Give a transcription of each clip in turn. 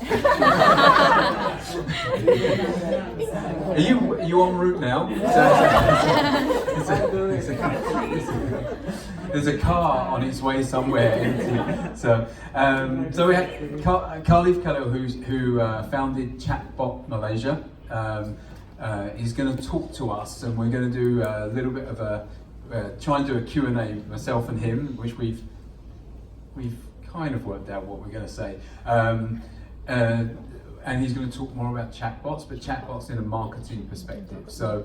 Are you en route now? There's a car on its way somewhere. So we had Carliff Rizal, who founded Chatbot Malaysia. He's going to talk to us, and we're going to do a little bit of try and do a Q&A, myself and him, which we've kind of worked out what we're going to say. And he's going to talk more about chatbots, but chatbots in a marketing perspective. So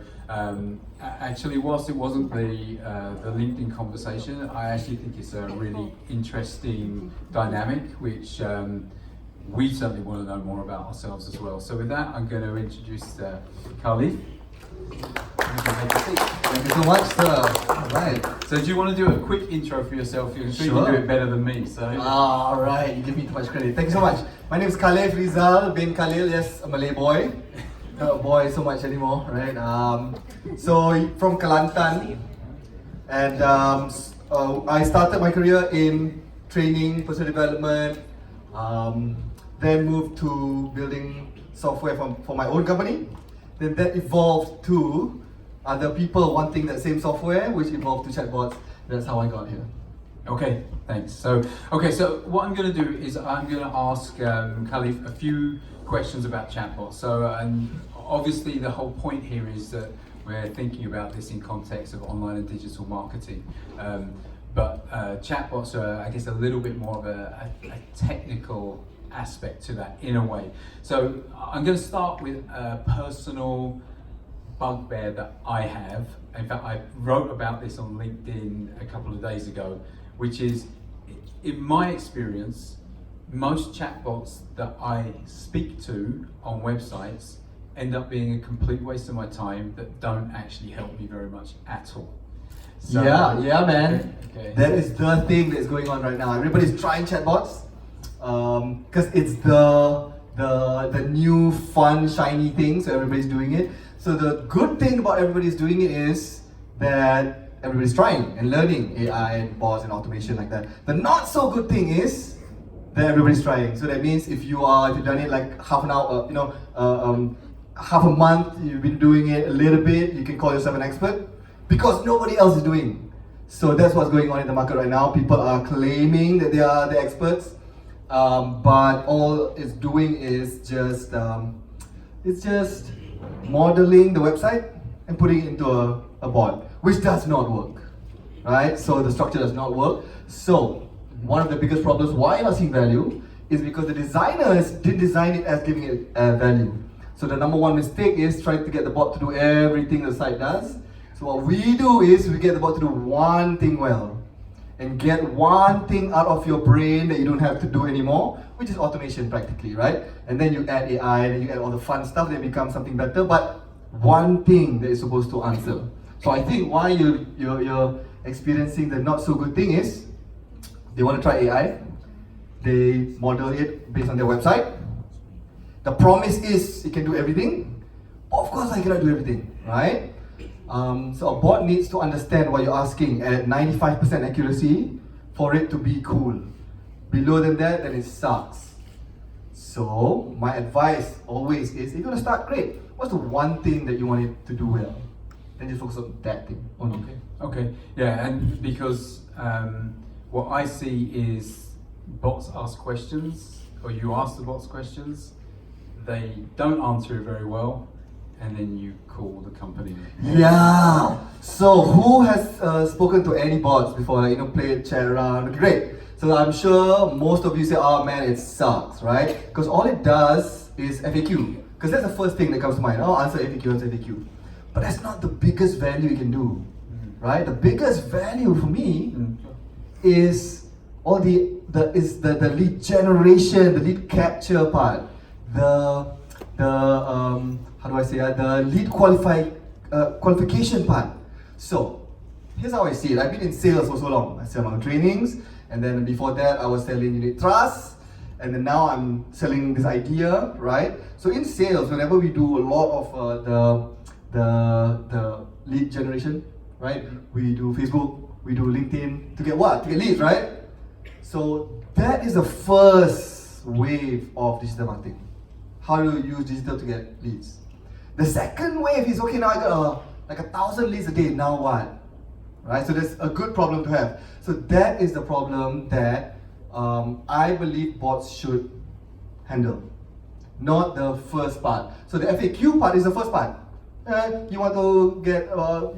actually, whilst it wasn't the LinkedIn conversation, I actually think it's a really interesting dynamic, which we certainly want to know more about ourselves as well. So with that, I'm going to introduce Carliff. Thank you so much, sir. Right. So do you want to do a quick intro for yourself? I'm sure you can do it better than me. So. All right, you give me too much credit. Thank you so much. My name is Carliff Rizal, bin Carleel, yes, a Malay boy. Not a boy so much anymore, right? So from Kelantan, and I started my career in training, personal development, then moved to building software for my own company. Then that evolved to other people wanting that same software, which evolved to chatbots. That's how I got here. Okay, thanks. So what I'm going to do is I'm going to ask Carliff a few questions about chatbots. So, and obviously the whole point here is that we're thinking about this in context of online and digital marketing. But chatbots are, I guess, a little bit more of a technical aspect to that in a way. So I'm going to start with a personal bugbear that I have. In fact, I wrote about this on LinkedIn a couple of days ago, which is, in my experience, most chatbots that I speak to on websites end up being a complete waste of my time that don't actually help me very much at all. So, yeah, man. Okay. That is the thing that's going on right now. Everybody's trying chatbots because it's the new fun shiny thing, so everybody's doing it. So the good thing about everybody's doing it is that everybody's trying and learning AI and bots and automation like that. The not so good thing is that everybody's trying. So that means if you've done it like half an hour, half a month, you've been doing it a little bit, you can call yourself an expert because nobody else is doing. So that's what's going on in the market right now. People are claiming that they are the experts, but all it's doing is just modeling the website and putting it into a bot, which does not work, right? So the structure does not work. So one of the biggest problems why you're not seeing value is because the designers didn't design it as giving it value. So the number one mistake is trying to get the bot to do everything the site does. So what we do is we get the bot to do one thing well and get one thing out of your brain that you don't have to do anymore, which is automation practically, right? And then you add AI, and then you add all the fun stuff, then it becomes something better, but one thing that is supposed to answer. So I think why you're experiencing the not so good thing is, they want to try AI, they model it based on their website. The promise is it can do everything. Of course I cannot do everything, right? So a bot needs to understand what you're asking at 95% accuracy for it to be cool. Below than that, then it sucks. So my advice always is, if you're gonna start, great. What's the one thing that you want it to do well? Then just focus on that thing only. Okay. Yeah, and because what I see is bots ask questions, or you ask the bots questions, they don't answer it very well, and then you call the company. Yeah. So who has spoken to any bots before? Like, play chat around. Great. So I'm sure most of you say, "Oh man, it sucks," right? Because all it does is FAQ. Because that's the first thing that comes to mind. Oh, answer FAQ, answer FAQ. But that's not the biggest value you can do, right? The biggest value for me is all the lead generation, the lead capture part, the lead qualification part. So here's how I see it. I've been in sales for so long. I sell my trainings, and then before that I was selling unit trust, and then now I'm selling this idea, right? So in sales, whenever we do a lot of the lead generation, right? We do Facebook, we do LinkedIn to get what? To get leads, right? So that is the first first wave of digital marketing. How do you use digital to get leads? The second wave is, okay, now I got like 1,000 leads a day, now what? Right, so that's a good problem to have. So that is the problem that I believe bots should handle, not the first part. So the FAQ part is the first part. You want to get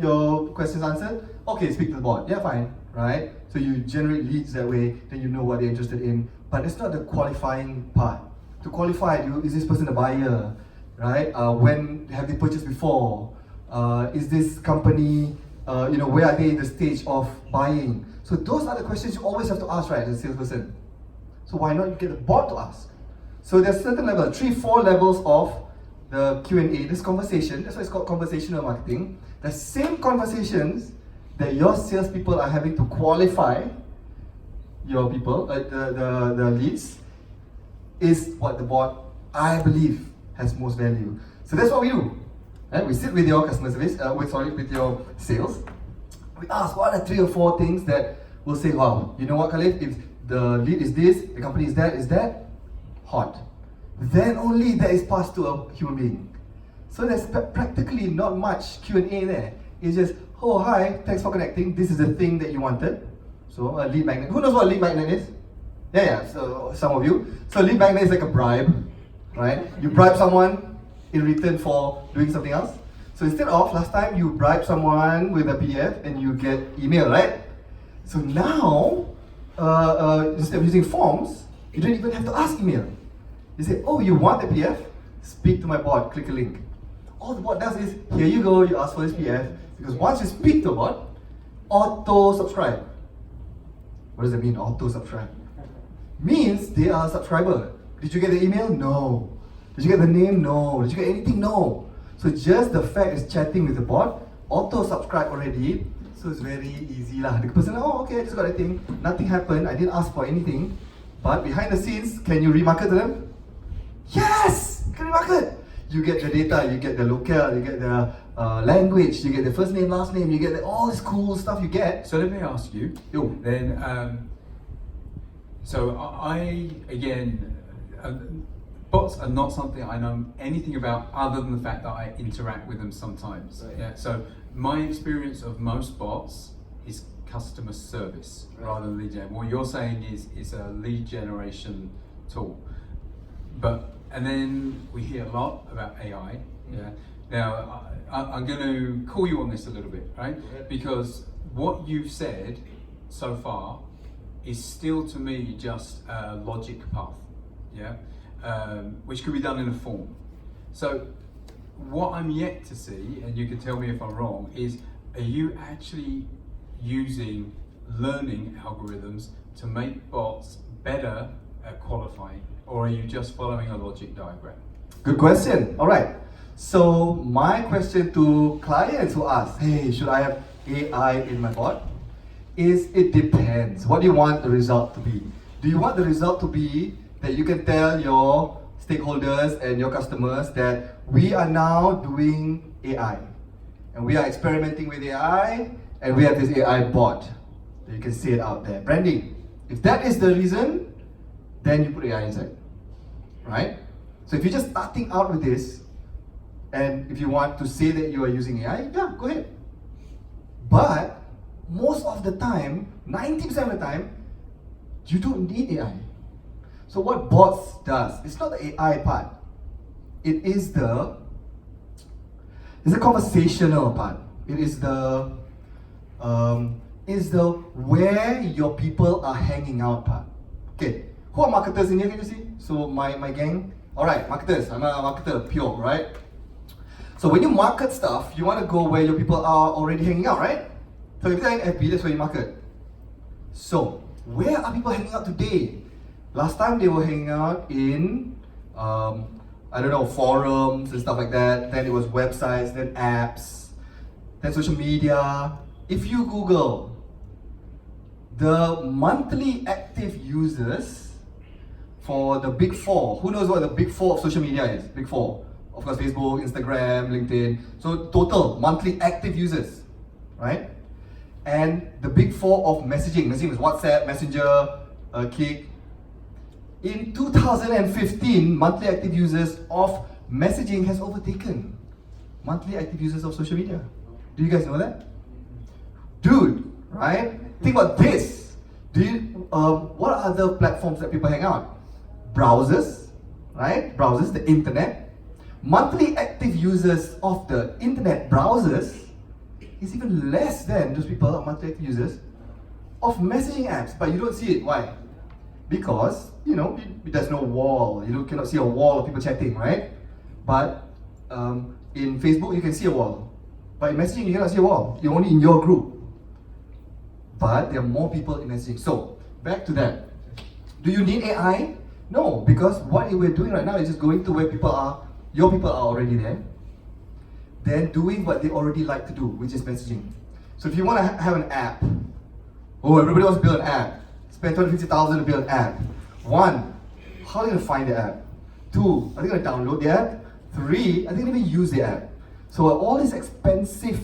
your questions answered? Okay, speak to the bot. Yeah, fine, right? So you generate leads that way, then you know what they're interested in. But it's not the qualifying part. To qualify, is this person a buyer, right? When have they purchased before? Is this company, where are they in the stage of buying? So those are the questions you always have to ask, right, as a salesperson. So why not you get the bot to ask? So there's certain level, 3-4 levels of the Q&A, this conversation. That's why it's called conversational marketing. The same conversations that your salespeople are having to qualify your people, the leads, is what the bot, I believe, has most value. So that's what we do. Right? We sit with your customer service, with your sales. We ask what are 3 or 4 things that will say, wow, you know what, Carliff, if the lead is this, the company is that, hot. Then only that is passed to a human being. So there's practically not much Q&A there. It's just, oh hi, thanks for connecting, this is the thing that you wanted. So a lead magnet, who knows what a lead magnet is? Yeah, so some of you. So lead magnet is like a bribe, right? You bribe someone in return for doing something else. So instead of, last time you bribe someone with a PDF and you get email, right? So now, instead of using forms, you don't even have to ask email. You say, oh, you want the PDF? Speak to my bot, click a link. All the bot does is, here you go, you ask for this PDF, because once you speak to a bot, auto-subscribe. What does that mean, auto-subscribe? Means they are a subscriber. Did you get the email? No. Did you get the name? No. Did you get anything? No. So just the fact is chatting with the bot, auto-subscribe already, so it's very easy lah. The person, oh okay, I just got a thing, nothing happened, I didn't ask for anything, but behind the scenes, can you remarket to them? Yes! You can remarket! You get the data, you get the locale, you get the language, you get the first name, last name, you get all this cool stuff you get. So let me ask you, then, so I again, bots are not something I know anything about other than the fact that I interact with them sometimes. Right. Yeah. So my experience of most bots is customer service rather than lead gen. What you're saying is it's a lead generation tool. And then we hear a lot about AI. Yeah. Now I'm going to call you on this a little bit, right? Because what you've said so far is still to me just a logic path. Yeah. Which could be done in a form. So what I'm yet to see, and you can tell me if I'm wrong, is are you actually using learning algorithms to make bots better at qualifying, or are you just following a logic diagram? Good question. All right. So my question to clients who ask, hey, should I have AI in my bot? Is it depends. What do you want the result to be? Do you want the result to be that you can tell your stakeholders and your customers that we are now doing AI and we are experimenting with AI and we have this AI bot that you can see it out there. Branding. If that is the reason, then you put AI inside, right? So if you're just starting out with this and if you want to say that you are using AI, yeah, go ahead. But most of the time, 90% of the time, you don't need AI. So what bots does, it's not the AI part. It is the conversational part. It is the where your people are hanging out part. Okay, who are marketers in here? Can you see? So my gang. All right, marketers. I'm a marketer, pure, right? So when you market stuff, you want to go where your people are already hanging out, right? So if you're in FB, that's where you market. So where are people hanging out today? Last time they were hanging out in, forums and stuff like that. Then it was websites, then apps, then social media. If you Google the monthly active users for the big four, who knows what the big four of social media is? Big four. Of course, Facebook, Instagram, LinkedIn. So total monthly active users, right? And the big four of messaging is WhatsApp, Messenger, Kik. In 2015, monthly active users of messaging has overtaken monthly active users of social media. Do you guys know that? Dude, right? Think about this. What are other platforms that people hang out? Browsers, right? Browsers, the internet. Monthly active users of the internet browsers is even less than those people are monthly active users of messaging apps, but you don't see it. Why? Because, there's no wall. You cannot see a wall of people chatting, right? But in Facebook, you can see a wall. But in messaging, you cannot see a wall. You're only in your group. But there are more people in messaging. So, back to that. Do you need AI? No, because what we're doing right now is just going to where people are, your people are already there, then doing what they already like to do, which is messaging. So if you want to have an app, everybody wants to build an app, spend $250,000 to build an app. One, how are they going to find the app? Two, are they going to download the app? Three, are they going to even use the app? So all these expensive,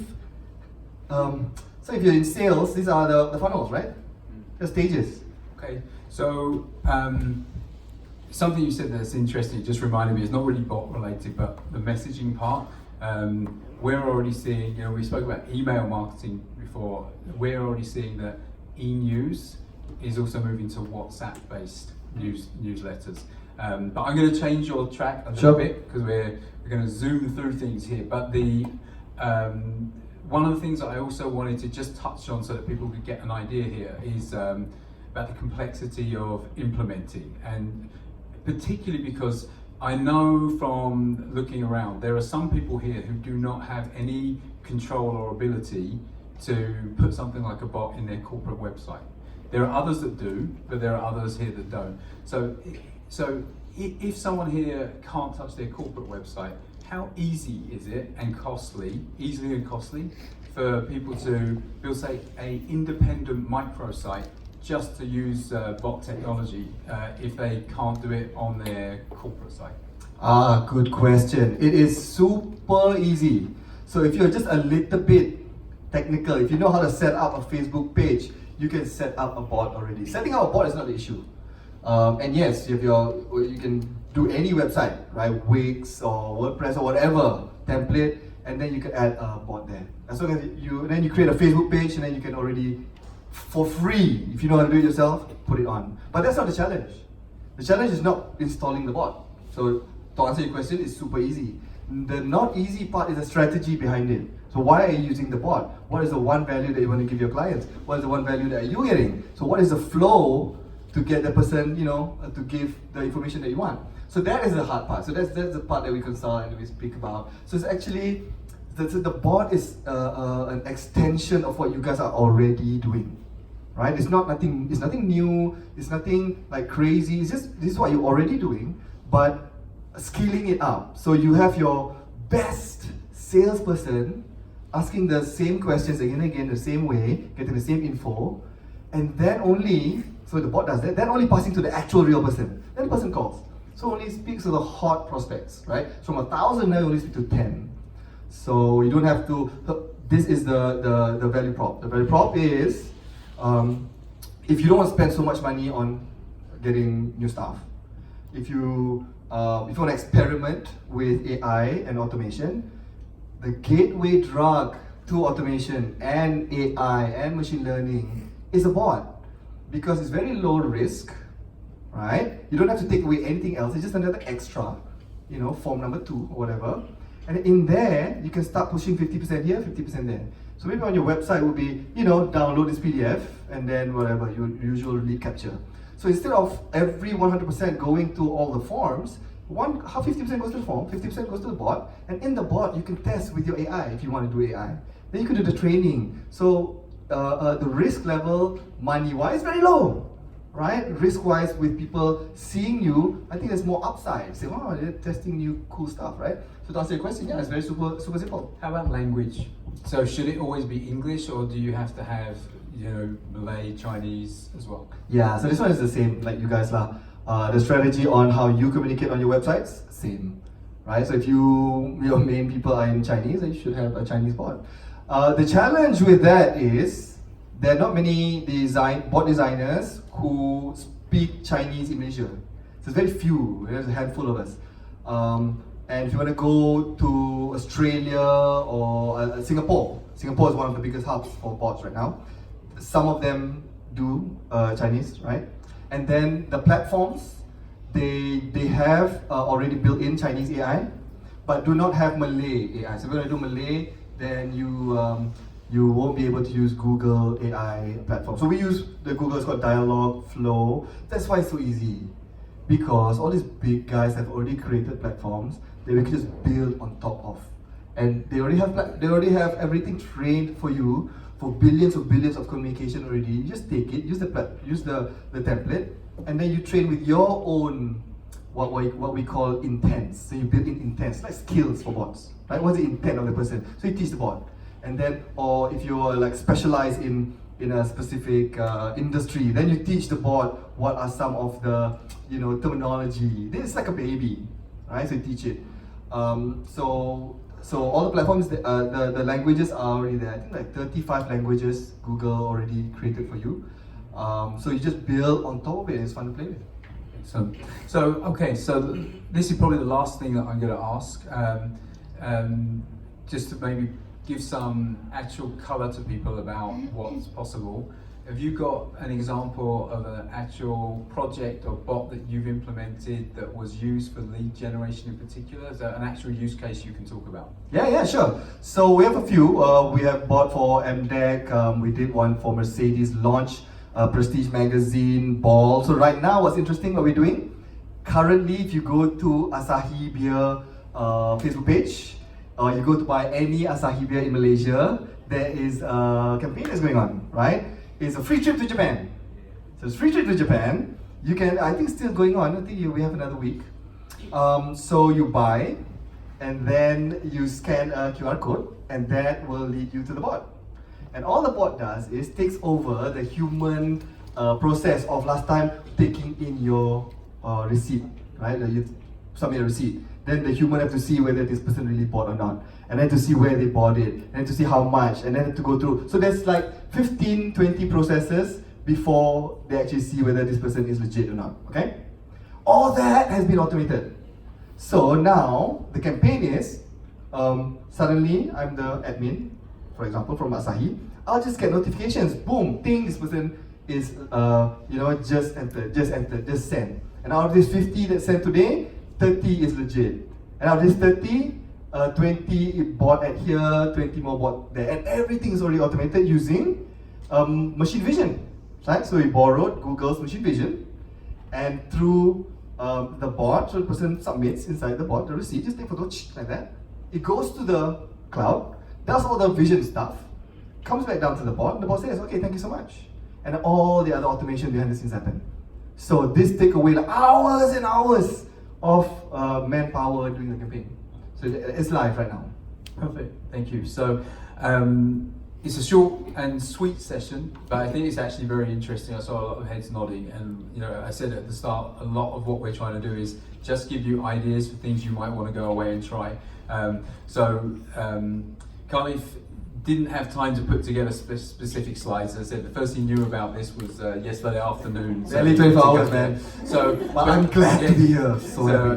so if you're in sales, these are the funnels, right? The stages. Okay, so something you said that's interesting, just reminded me, it's not really bot related, but the messaging part. We're already seeing, we spoke about email marketing before, we're already seeing that e-news is also moving to WhatsApp-based newsletters. But I'm going to change your track a little bit, because we're going to zoom through things here. But one of the things that I also wanted to just touch on so that people could get an idea here is about the complexity of implementing, and particularly because I know from looking around, there are some people here who do not have any control or ability to put something like a bot in their corporate website. There are others that do, but there are others here that don't. So if someone here can't touch their corporate website, how easy is it easily and costly for people to build, say, an independent microsite just to use bot technology if they can't do it on their corporate site? Good question. It is super easy. So if you're just a little bit technical, if you know how to set up a Facebook page, you can set up a bot already. Setting up a bot is not the issue. And yes, if you can do any website, right? Wix or WordPress or whatever template, and then you can add a bot there. As long as then you create a Facebook page, and then you can already, for free, if you know how to do it yourself, put it on. But that's not the challenge. The challenge is not installing the bot. So to answer your question, it's super easy. The not easy part is the strategy behind it. So why are you using the bot? What is the one value that you want to give your clients? What is the one value that you're getting? So what is the flow to get the person, to give the information that you want? So that is the hard part. So that's the part that we consult and we speak about. So it's actually, the bot is an extension of what you guys are already doing, right? It's nothing new. It's nothing like crazy. It's just, this is what you're already doing, but scaling it up. So you have your best salesperson asking the same questions again and again, the same way, getting the same info, and then only, so the bot does that, then only passing to the actual real person. Then the person calls. So only speaks to the hot prospects, right? So from 1,000 now you only speak to 10. So you don't have to, this is the value prop. The value prop is, if you don't want to spend so much money on getting new staff, if you want to experiment with AI and automation, the gateway drug to automation and AI and machine learning is a bot, because it's very low risk, right? You don't have to take away anything else. It's just another extra, form number 2 or whatever. And in there, you can start pushing 50% here, 50% there. So maybe on your website would be, download this PDF and then whatever, your usual lead capture. So instead of every 100% going to all the forms, 50% goes to the form, 50% goes to the bot, and in the bot you can test with your AI if you want to do AI. Then you can do the training. So the risk level, money-wise, very low, right? Risk-wise, with people seeing you, I think there's more upside. Say, wow, they're testing new cool stuff, right? So to answer your question, yeah, it's very super simple. How about language? So should it always be English, or do you have to have, Malay, Chinese as well? Yeah, so this one is the same, like you guys lah. The strategy on how you communicate on your websites, same, right? So if your main people are in Chinese, then you should have a Chinese bot. The challenge with that is there are not many bot designers who speak Chinese in Malaysia. So it's very few. There's a handful of us. And if you want to go to Australia or Singapore, Singapore is one of the biggest hubs for bots right now. Some of them do Chinese, right? And then the platforms, they have already built in Chinese AI, but do not have Malay AI. So if you're going to do Malay, then you won't be able to use Google AI platform. So we use the Google, it's called Dialog, Flow. That's why it's so easy. Because all these big guys have already created platforms that we can just build on top of. And they already have everything trained for you for billions of communication already. You just take it, use the template, and then you train with your own what we call intents. So you build in intents, like skills for bots, right? What's the intent of the person? So you teach the bot, and then, or if you're like specialized in a specific industry, then you teach the bot what are some of the terminology. This is like a baby, right? So you teach it. So all the platforms, the languages are already there. I think like 35 languages Google already created for you. So you just build on top of it. It's fun to play with. So this is probably the last thing that I'm going to ask, just to maybe give some actual color to people about what's possible. Have you got an example of an actual project or bot that you've implemented that was used for lead generation in particular? Is that an actual use case you can talk about? Yeah, sure. So we have a few. We have bought for MDEC. We did one for Mercedes launch, Prestige magazine, Ball. So right now, what's interesting, what we're doing? Currently, if you go to Asahi Beer Facebook page, or you go to buy any Asahi beer in Malaysia, there is a campaign that's going on, right? It's a free trip to Japan. So it's free trip to Japan. You can, I think it's still going on. I think we have another week. So you buy, and then you scan a QR code, and that will lead you to the bot. And all the bot does is takes over the human process of last time taking in your receipt, right? You submit a receipt. Then the human have to see whether this person really bought or not, and then to see where they bought it, and to see how much, and then to go through. So there's like 15, 20 processes before they actually see whether this person is legit or not, okay? All that has been automated. So now the campaign is, suddenly I'm the admin, for example, from Asahi. I'll just get notifications, boom, ding, this person is, just entered, just sent. And out of this 50 that sent today, 30 is legit. And out of this 30, 20 it bought at here, 20 more bought there. And everything is already automated using machine vision. Right? So we borrowed Google's machine vision, and through the bot, so the person submits inside the bot the receipt, just take a photo like that. It goes to the cloud, does all the vision stuff, comes back down to the bot, and the bot says, okay, thank you so much. And all the other automation behind the scenes happen. So this take away like hours and hours of manpower doing the campaign. So it's live right now. Perfect, thank you. So it's a short and sweet session, but I think it's actually very interesting. I saw a lot of heads nodding, and I said at the start, a lot of what we're trying to do is just give you ideas for things you might want to go away and try. Carliff didn't have time to put together specific slides. As I said, the first he knew about this was yesterday afternoon. So only 24 hours, man. But I'm glad to be here.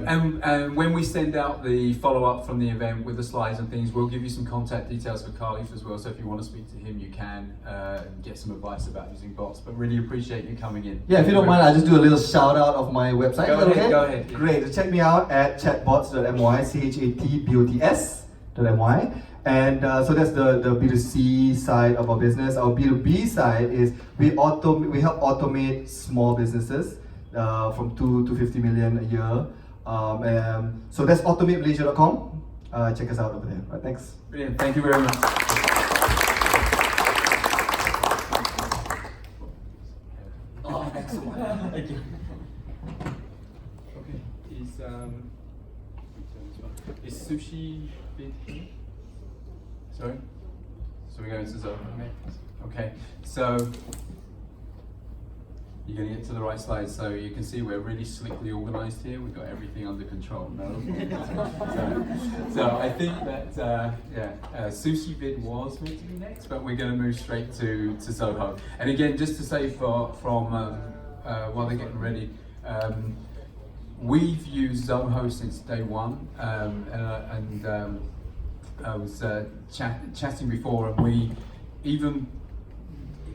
And when we send out the follow-up from the event with the slides and things, we'll give you some contact details for Carliff as well. So if you want to speak to him, you can and get some advice about using bots. But really appreciate you coming in. Yeah, if you don't mind, I'll just do a little shout out of my website. Go ahead. Great. So check me out at chatbots.my, chatbots.my. And so that's the B2C side of our business. Our B2B side is we help automate small businesses from 2 to 50 million a year. So that's automatemalaysia.com. Check us out over there. Right, thanks. Brilliant. Thank you very much. Oh, excellent. Thank you. Okay. Is sushi big here? Sorry? So we're going to zone. Okay, so you're going to get to the right slide. So you can see we're really slickly organized here. We've got everything under control. No? so I think that, Sushi Vid was meant to be next, but we're going to move straight to Soho. And again, just to say while they're getting ready, we've used Zoho since day one, I was chatting before, and we even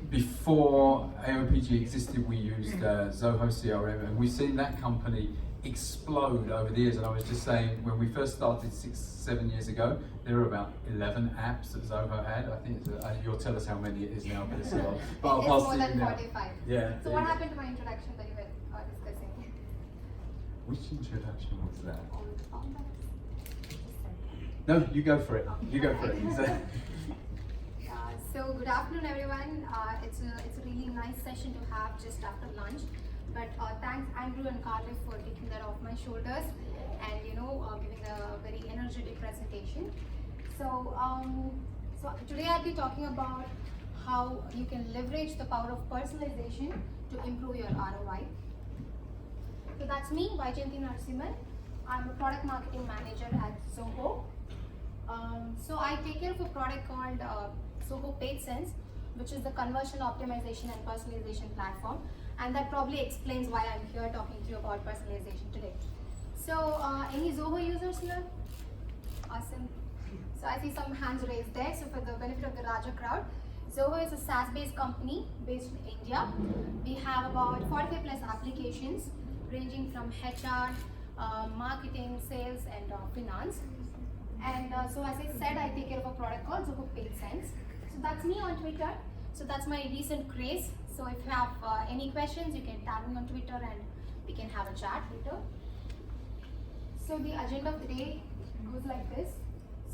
before AOPG existed, we used Zoho CRM, and we've seen that company explode over the years. And I was just saying, when we first started 6-7 years ago, there were about 11 apps that Zoho had. I think you'll tell us how many it is now, but it's a lot. But It's more than 45. Yeah. So what happened to my introduction that you were discussing? Which introduction was that? On No, you go for it. You go for it. So good afternoon, everyone. It's a really nice session to have just after lunch. But thanks Andrew and Carliff for taking that off my shoulders and giving a very energetic presentation. So today I'll be talking about how you can leverage the power of personalization to improve your ROI. So that's me, Vaijayanti Narasimhan. I'm a product marketing manager at Zoho. So I take care of a product called Zoho PageSense, which is the conversion optimization and personalization platform. And that probably explains why I'm here talking to you about personalization today. So any Zoho users here? Awesome. So I see some hands raised there. So for the benefit of the larger crowd, Zoho is a SaaS-based company based in India. We have about 45 plus applications ranging from HR, marketing, sales, and finance. And so as I said, I take care of a product called Zoho PageSense. So that's me on Twitter. So that's my recent craze. So if you have any questions, you can tag me on Twitter and we can have a chat later. So the agenda of the day goes like this.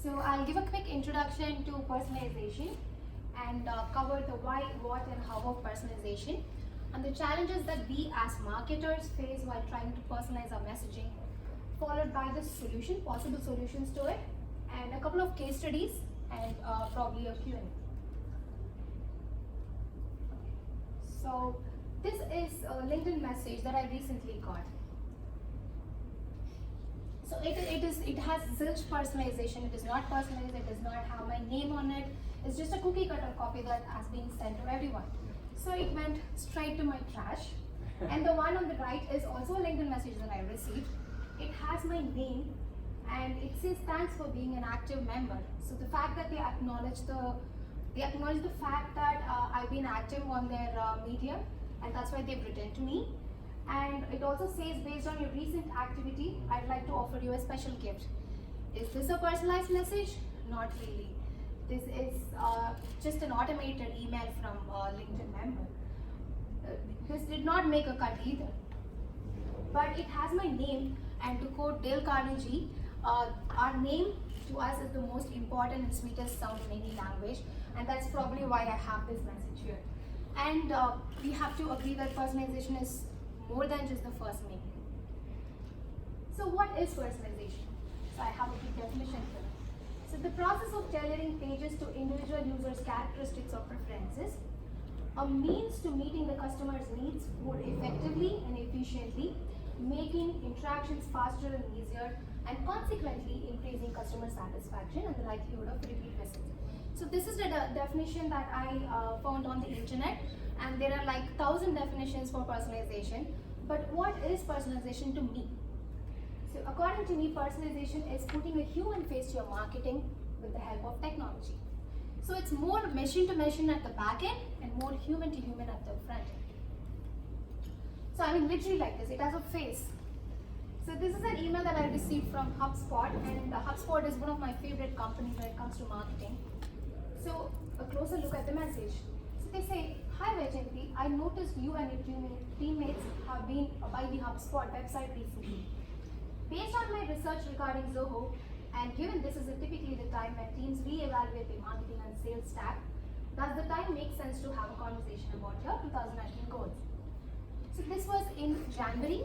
So I'll give a quick introduction to personalization and cover the why, what, and how of personalization, and the challenges that we as marketers face while trying to personalize our messaging, followed by the solution, possible solutions to it, and a couple of case studies, and probably a Q&A. So this is a LinkedIn message that I recently got. So it has zilch personalization. It is not personalized. It does not have my name on it. It's just a cookie cutter copy that has been sent to everyone. So it went straight to my trash. And the one on the right is also a LinkedIn message that I received. It has my name and it says thanks for being an active member. So the fact that they acknowledge the fact that I've been active on their media, and that's why they've written to me. And it also says, based on your recent activity, I'd like to offer you a special gift. Is this a personalized message? Not really. This is just an automated email from a LinkedIn member. This did not make a cut either. But it has my name, and to quote Dale Carnegie, our name to us is the most important and sweetest sound in any language, and that's probably why I have this message here. And we have to agree that personalization is more than just the first name. So what is personalization? So I have a quick definition here. So the process of tailoring pages to individual users' characteristics or preferences, a means to meeting the customer's needs more effectively and efficiently, making interactions faster and easier, and consequently increasing customer satisfaction and the likelihood of repeat visits. So this is the definition that I found on the internet, and there are like 1,000 definitions for personalization. But what is personalization to me? So according to me, personalization is putting a human face to your marketing with the help of technology. So it's more machine to machine at the back end and more human to human at the front end. So I mean literally like this, it has a face. So this is an email that I received from HubSpot, and HubSpot is one of my favorite companies when it comes to marketing. So a closer look at the message. So they say, hi Vaijayanti, I noticed you and your teammates have been by the HubSpot website recently. Based on my research regarding Zoho, and given this is typically the time when teams re-evaluate their marketing and sales stack, does the time make sense to have a conversation about your 2019 goals? So this was in January.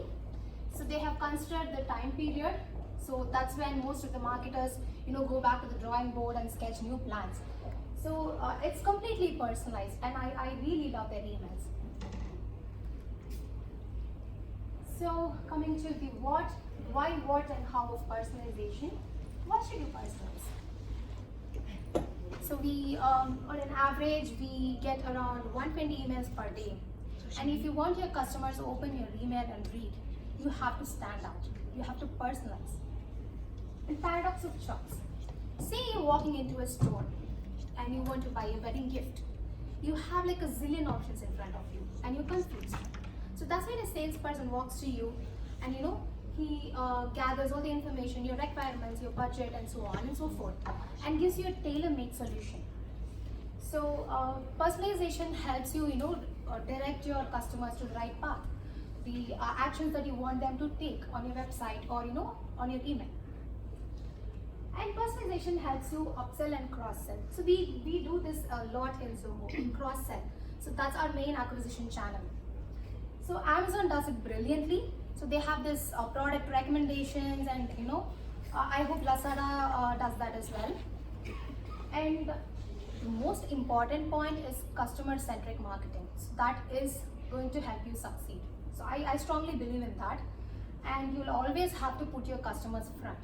So they have considered the time period. So that's when most of the marketers, go back to the drawing board and sketch new plans. So it's completely personalized, and I really love their emails. So coming to the what, why, what, and how of personalization. What should you personalize? So we, on an average, we get around 120 emails per day. And if you want your customers to open your email and read, you have to stand out. You have to personalize. And paradox of choice. Say you're walking into a store and you want to buy a wedding gift. You have like a zillion options in front of you and you're confused. So that's when a salesperson walks to you and he gathers all the information, your requirements, your budget, and so on and so forth, and gives you a tailor-made solution. So personalization helps you, direct your customers to the right path, the actions that you want them to take on your website or on your email. And personalization helps you upsell and cross-sell. So we do this a lot in Zoho, in cross-sell. So that's our main acquisition channel. So Amazon does it brilliantly. So they have this product recommendations, and I hope Lazada does that as well. And the most important point is customer-centric marketing. So that is going to help you succeed. So I strongly believe in that. And you'll always have to put your customers front.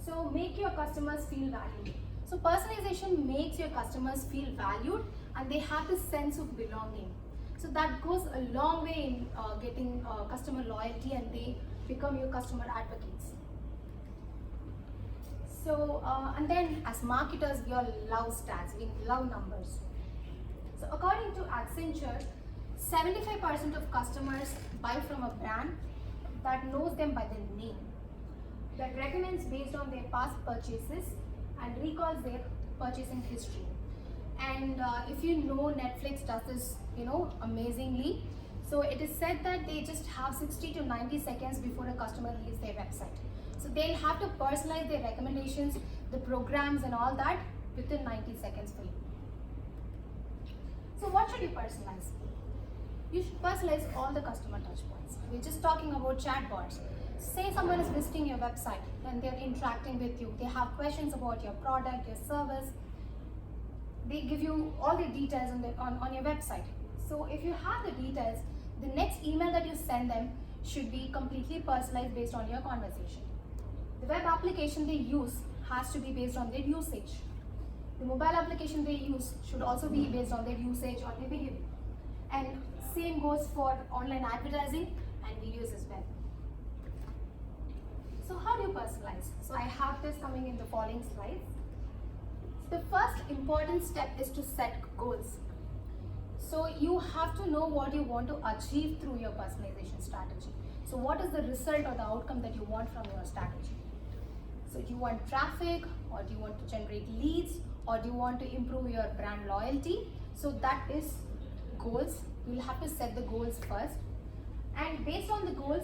So make your customers feel valued. So personalization makes your customers feel valued and they have this sense of belonging. So that goes a long way in getting customer loyalty, and they become your customer advocates. So, and then as marketers, we all love stats, we love numbers. So according to Accenture, 75% of customers buy from a brand that knows them by their name, that recommends based on their past purchases and recalls their purchasing history. And if you know, Netflix does this, amazingly. So it is said that they just have 60 to 90 seconds before a customer leaves their website. So they'll have to personalize their recommendations, the programs and all that within 90 seconds for you. So what should you personalize? You should personalize all the customer touch points. We're just talking about chatbots. Say someone is visiting your website and they're interacting with you. They have questions about your product, your service. They give you all the details on your website. So if you have the details, the next email that you send them should be completely personalized based on your conversation. The web application they use has to be based on their usage. The mobile application they use should also be based on their usage or their behavior. And same goes for online advertising and videos as well. So how do you personalize? So I have this coming in the following slides. The first important step is to set goals. So you have to know what you want to achieve through your personalization strategy. So what is the result or the outcome that you want from your strategy? So do you want traffic, or do you want to generate leads, or do you want to improve your brand loyalty? So that is goals. You'll have to set the goals first. And based on the goals,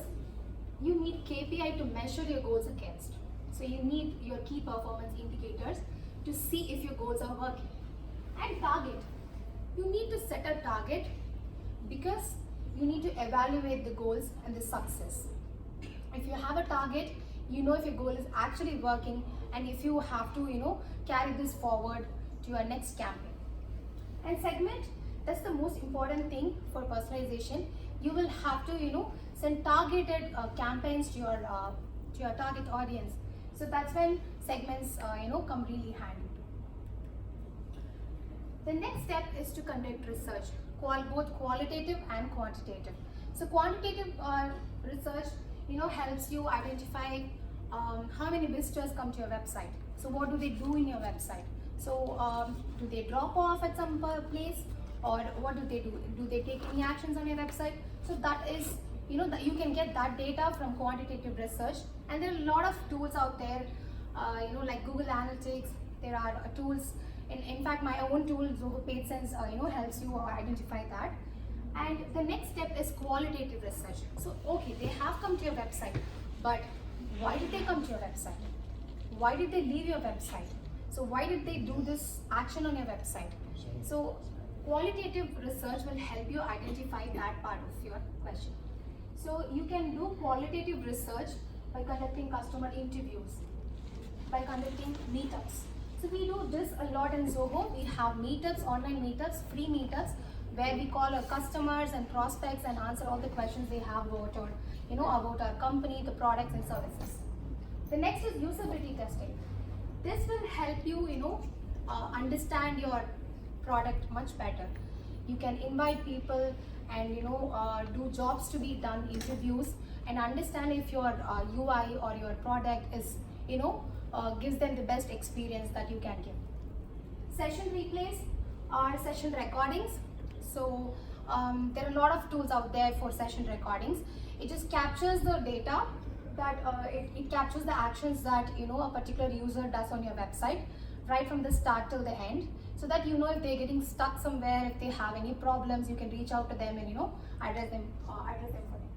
you need KPI to measure your goals against. So you need your key performance indicators to see if your goals are working. And target. You need to set a target because you need to evaluate the goals and the success. If you have a target, you know if your goal is actually working and if you have to, carry this forward to your next campaign. And segment, that's the most important thing for personalization. You will have to, send targeted campaigns to your target audience. So that's when segments, come really handy. The next step is to conduct research, both qualitative and quantitative. So quantitative research, helps you identify how many visitors come to your website. So what do they do in your website? So do they drop off at some place, or what do they do? Do they take any actions on your website? So that is, that you can get that data from quantitative research. And there are a lot of tools out there, like Google Analytics. There are tools. In fact, my own tool, Zoho PageSense, helps you identify that. And the next step is qualitative research. So, okay, they have come to your website, but why did they come to your website? Why did they leave your website? So, why did they do this action on your website? So, qualitative research will help you identify that part of your question. So, you can do qualitative research by conducting customer interviews, by conducting meetups. So we do this a lot in Zoho. We have meetups, online meetups, free meetups, where we call our customers and prospects and answer all the questions they have about our, about our company, the products and services. The next is usability testing. This will help you, understand your product much better. You can invite people and do jobs to be done, interviews, and understand if your UI or your product is, gives them the best experience that you can give. Session replays are session recordings. So there are a lot of tools out there for session recordings. It just captures the data that it captures the actions that a particular user does on your website right from the start till the end, so that if they're getting stuck somewhere, if they have any problems, you can reach out to them and address them for them.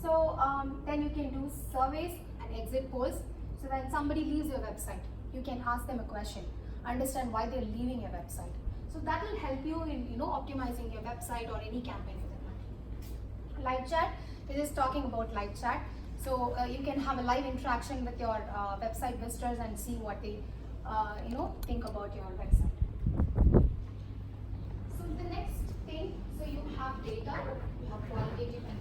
So then you can do surveys and exit polls. So when somebody leaves your website, you can ask them a question, understand why they're leaving your website. So that will help you in optimizing your website or any campaign for that matter. Live chat, we're just talking about live chat. So you can have a live interaction with your website visitors and see what they think about your website. So the next thing, so you have data, you have qualitative and